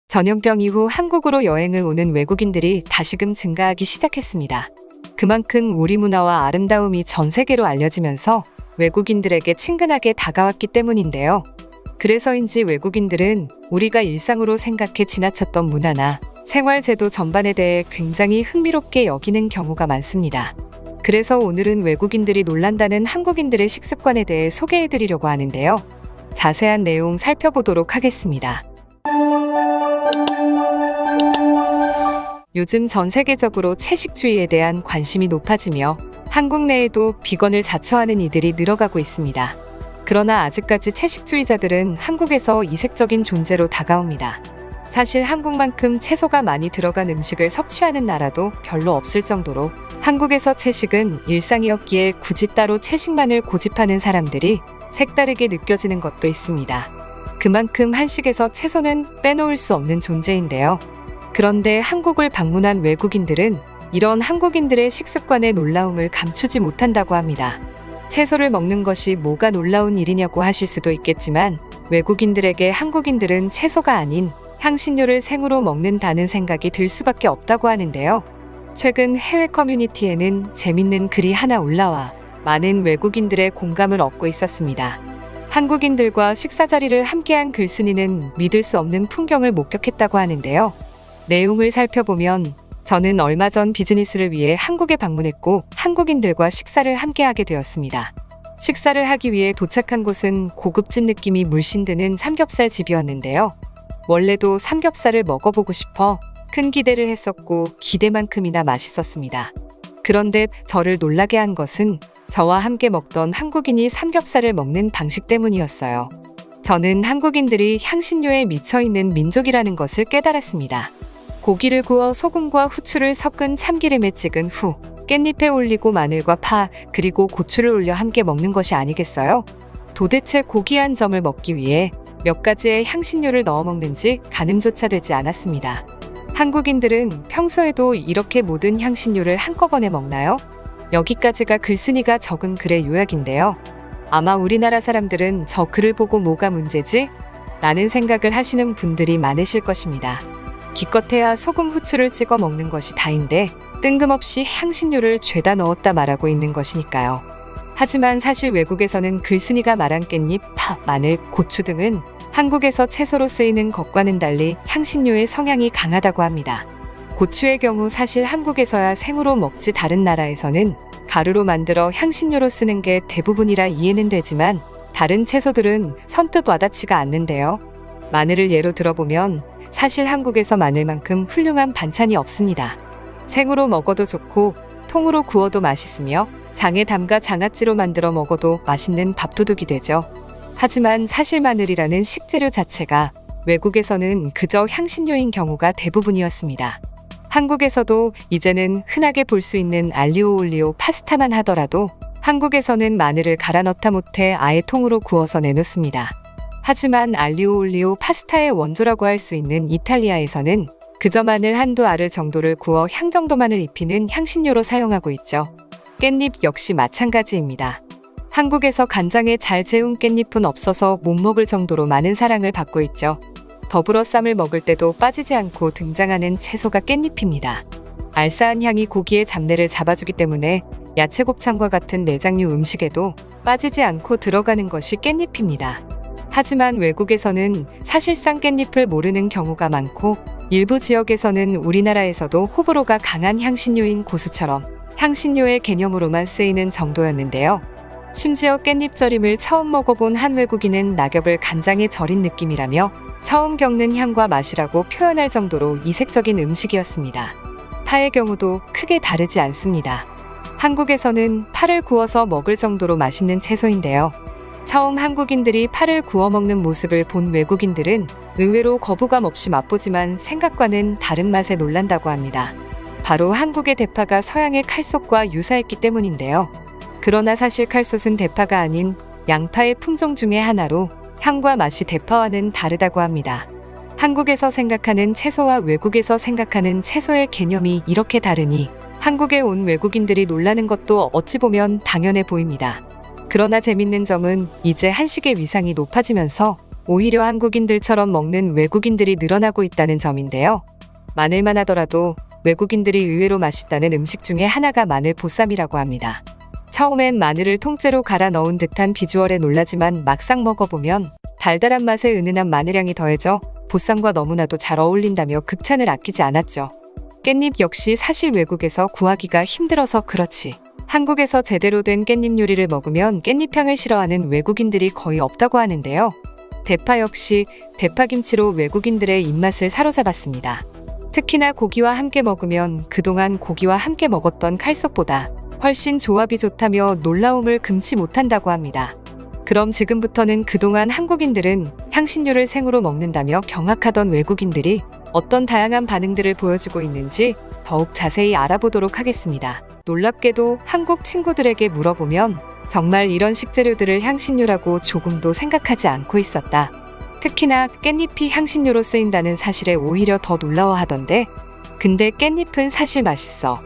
전염병 이후 한국으로 여행을 오는 외국인들이 다시금 증가하기 시작했습니다. 그만큼 우리 문화와 아름다움이 전 세계로 알려지면서 외국인들에게 친근하게 다가왔기 때문인데요. 그래서인지 외국인들은 우리가 일상으로 생각해 지나쳤던 문화나 생활제도 전반에 대해 굉장히 흥미롭게 여기는 경우가 많습니다. 그래서 오늘은 외국인들이 놀란다는 한국인들의 식습관에 대해 소개해드리려고 하는데요. 자세한 내용 살펴보도록 하겠습니다. 요즘 전 세계적으로 채식주의에 대한 관심이 높아지며 한국 내에도 비건을 자처하는 이들이 늘어가고 있습니다. 그러나 아직까지 채식주의자들은 한국에서 이색적인 존재로 다가옵니다. 사실 한국만큼 채소가 많이 들어간 음식을 섭취하는 나라도 별로 없을 정도로 한국에서 채식은 일상이었기에 굳이 따로 채식만을 고집하는 사람들이 색다르게 느껴지는 것도 있습니다. 그만큼 한식에서 채소는 빼놓을 수 없는 존재인데요. 그런데 한국을 방문한 외국인들은 이런 한국인들의 식습관의 놀라움을 감추지 못한다고 합니다. 채소를 먹는 것이 뭐가 놀라운 일이냐고 하실 수도 있겠지만 외국인들에게 한국인들은 채소가 아닌 향신료를 생으로 먹는다는 생각이 들 수밖에 없다고 하는데요. 최근 해외 커뮤니티에는 재밌는 글이 하나 올라와 많은 외국인들의 공감을 얻고 있었습니다. 한국인들과 식사 자리를 함께한 글쓴이는 믿을 수 없는 풍경을 목격했다고 하는데요. 내용을 살펴보면 저는 얼마 전 비즈니스를 위해 한국에 방문했고 한국인들과 식사를 함께하게 되었습니다. 식사를 하기 위해 도착한 곳은 고급진 느낌이 물씬 드는 삼겹살 집이었는데요. 원래도 삼겹살을 먹어보고 싶어 큰 기대를 했었고 기대만큼이나 맛있었습니다. 그런데 저를 놀라게 한 것은 저와 함께 먹던 한국인이 삼겹살을 먹는 방식 때문이었어요. 저는 한국인들이 향신료에 미쳐있는 민족이라는 것을 깨달았습니다. 고기를 구워 소금과 후추를 섞은 참기름에 찍은 후 깻잎에 올리고 마늘과 파 그리고 고추를 올려 함께 먹는 것이 아니겠어요? 도대체 고기 한 점을 먹기 위해 몇 가지의 향신료를 넣어 먹는지 가늠조차 되지 않았습니다. 한국인들은 평소에도 이렇게 모든 향신료를 한꺼번에 먹나요? 여기까지가 글쓴이가 적은 글의 요약인데요. 아마 우리나라 사람들은 저 글을 보고 뭐가 문제지? 라는 생각을 하시는 분들이 많으실 것입니다. 기껏해야 소금 후추를 찍어 먹는 것이 다인데 뜬금없이 향신료를 죄다 넣었다 말하고 있는 것이니까요. 하지만 사실 외국에서는 글쓴이가 말한 깻잎, 파, 마늘, 고추 등은 한국에서 채소로 쓰이는 것과는 달리 향신료의 성향이 강하다고 합니다. 고추의 경우 사실 한국에서야 생으로 먹지 다른 나라에서는 가루로 만들어 향신료로 쓰는 게 대부분이라 이해는 되지만 다른 채소들은 선뜻 와닿지가 않는데요. 마늘을 예로 들어보면 사실 한국에서 마늘만큼 훌륭한 반찬이 없습니다. 생으로 먹어도 좋고 통으로 구워도 맛있으며 장에 담가 장아찌로 만들어 먹어도 맛있는 밥도둑이 되죠. 하지만 사실 마늘이라는 식재료 자체가 외국에서는 그저 향신료인 경우가 대부분이었습니다. 한국에서도 이제는 흔하게 볼 수 있는 알리오 올리오 파스타만 하더라도 한국에서는 마늘을 갈아 넣다 못해 아예 통으로 구워서 내놓습니다. 하지만 알리오 올리오 파스타의 원조라고 할 수 있는 이탈리아에서는 그저 마늘 한두 알을 정도를 구워 향 정도만을 입히는 향신료로 사용하고 있죠. 깻잎 역시 마찬가지입니다. 한국에서 간장에 잘 재운 깻잎은 없어서 못 먹을 정도로 많은 사랑을 받고 있죠. 더불어 쌈을 먹을 때도 빠지지 않고 등장하는 채소가 깻잎입니다. 알싸한 향이 고기의 잡내를 잡아주기 때문에 야채 곱창과 같은 내장류 음식에도 빠지지 않고 들어가는 것이 깻잎입니다. 하지만 외국에서는 사실상 깻잎을 모르는 경우가 많고 일부 지역에서는 우리나라에서도 호불호가 강한 향신료인 고수처럼 향신료의 개념으로만 쓰이는 정도였는데요. 심지어 깻잎절임을 처음 먹어본 한 외국인은 낙엽을 간장에 절인 느낌이라며 처음 겪는 향과 맛이라고 표현할 정도로 이색적인 음식이었습니다. 파의 경우도 크게 다르지 않습니다. 한국에서는 파를 구워서 먹을 정도로 맛있는 채소인데요. 처음 한국인들이 파를 구워 먹는 모습을 본 외국인들은 의외로 거부감 없이 맛보지만 생각과는 다른 맛에 놀란다고 합니다. 바로 한국의 대파가 서양의 칼솥과 유사했기 때문인데요. 그러나 사실 칼솥은 대파가 아닌 양파의 품종 중의 하나로 향과 맛이 대파와는 다르다고 합니다. 한국에서 생각하는 채소와 외국에서 생각하는 채소의 개념이 이렇게 다르니 한국에 온 외국인들이 놀라는 것도 어찌 보면 당연해 보입니다. 그러나 재밌는 점은 이제 한식의 위상이 높아지면서 오히려 한국인들처럼 먹는 외국인들이 늘어나고 있다는 점인데요. 마늘만 하더라도 외국인들이 의외로 맛있다는 음식 중에 하나가 마늘 보쌈이라고 합니다. 처음엔 마늘을 통째로 갈아 넣은 듯한 비주얼에 놀라지만 막상 먹어보면 달달한 맛에 은은한 마늘향이 더해져 보쌈과 너무나도 잘 어울린다며 극찬을 아끼지 않았죠. 깻잎 역시 사실 외국에서 구하기가 힘들어서 그렇지. 한국에서 제대로 된 깻잎 요리를 먹으면 깻잎향을 싫어하는 외국인들이 거의 없다고 하는데요. 대파 역시 대파김치로 외국인들의 입맛을 사로잡았습니다. 특히나 고기와 함께 먹으면 그동안 고기와 함께 먹었던 칼국보다 훨씬 조합이 좋다며 놀라움을 금치 못한다고 합니다. 그럼 지금부터는 그동안 한국인들은 향신료를 생으로 먹는다며 경악하던 외국인들이 어떤 다양한 반응들을 보여주고 있는지 더욱 자세히 알아보도록 하겠습니다. 놀랍게도 한국 친구들에게 물어보면 정말 이런 식재료들을 향신료라고 조금도 생각하지 않고 있었다. 특히나 깻잎이 향신료로 쓰인다는 사실에 오히려 더 놀라워하던데, 근데 깻잎은 사실 맛있어.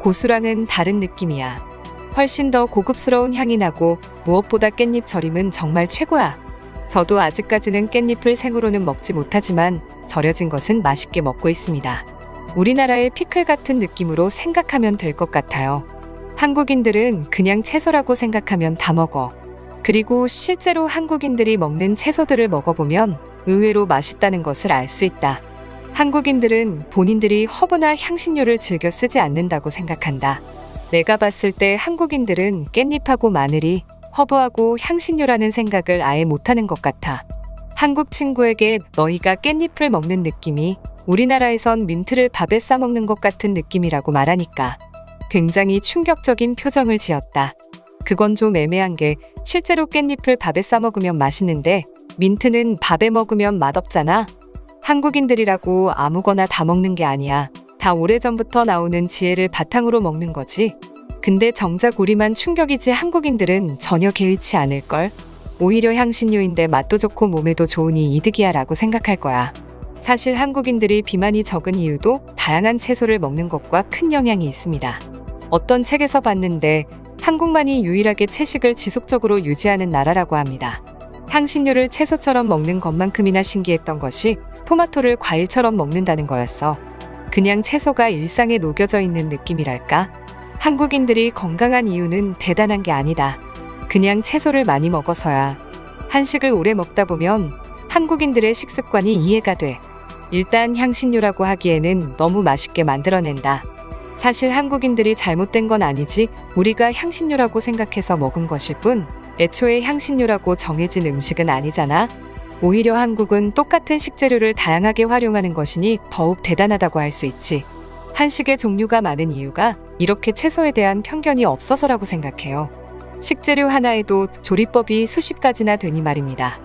고수랑은 다른 느낌이야. 훨씬 더 고급스러운 향이 나고 무엇보다 깻잎 절임은 정말 최고야. 저도 아직까지는 깻잎을 생으로는 먹지 못하지만 절여진 것은 맛있게 먹고 있습니다. 우리나라의 피클 같은 느낌으로 생각하면 될 것 같아요. 한국인들은 그냥 채소라고 생각하면 다 먹어. 그리고 실제로 한국인들이 먹는 채소들을 먹어보면 의외로 맛있다는 것을 알 수 있다. 한국인들은 본인들이 허브나 향신료를 즐겨 쓰지 않는다고 생각한다. 내가 봤을 때 한국인들은 깻잎하고 마늘이 허브하고 향신료라는 생각을 아예 못하는 것 같아. 한국 친구에게 너희가 깻잎을 먹는 느낌이 우리나라에선 민트를 밥에 싸먹는 것 같은 느낌이라고 말하니까 굉장히 충격적인 표정을 지었다. 그건 좀 애매한 게 실제로 깻잎을 밥에 싸먹으면 맛있는데 민트는 밥에 먹으면 맛없잖아. 한국인들이라고 아무거나 다 먹는 게 아니야. 다 오래전부터 나오는 지혜를 바탕으로 먹는 거지. 근데 정작 우리만 충격이지 한국인들은 전혀 개의치 않을걸. 오히려 향신료인데 맛도 좋고 몸에도 좋으니 이득이야 라고 생각할 거야. 사실 한국인들이 비만이 적은 이유도 다양한 채소를 먹는 것과 큰 영향이 있습니다. 어떤 책에서 봤는데 한국만이 유일하게 채식을 지속적으로 유지하는 나라라고 합니다. 향신료를 채소처럼 먹는 것만큼이나 신기했던 것이 토마토를 과일처럼 먹는다는 거였어. 그냥 채소가 일상에 녹여져 있는 느낌이랄까? 한국인들이 건강한 이유는 대단한 게 아니다. 그냥 채소를 많이 먹어서야. 한식을 오래 먹다 보면 한국인들의 식습관이 이해가 돼. 일단 향신료라고 하기에는 너무 맛있게 만들어낸다. 사실 한국인들이 잘못된 건 아니지 우리가 향신료라고 생각해서 먹은 것일 뿐 애초에 향신료라고 정해진 음식은 아니잖아. 오히려 한국은 똑같은 식재료를 다양하게 활용하는 것이니 더욱 대단하다고 할 수 있지. 한식의 종류가 많은 이유가 이렇게 채소에 대한 편견이 없어서라고 생각해요. 식재료 하나에도 조리법이 수십 가지나 되니 말입니다.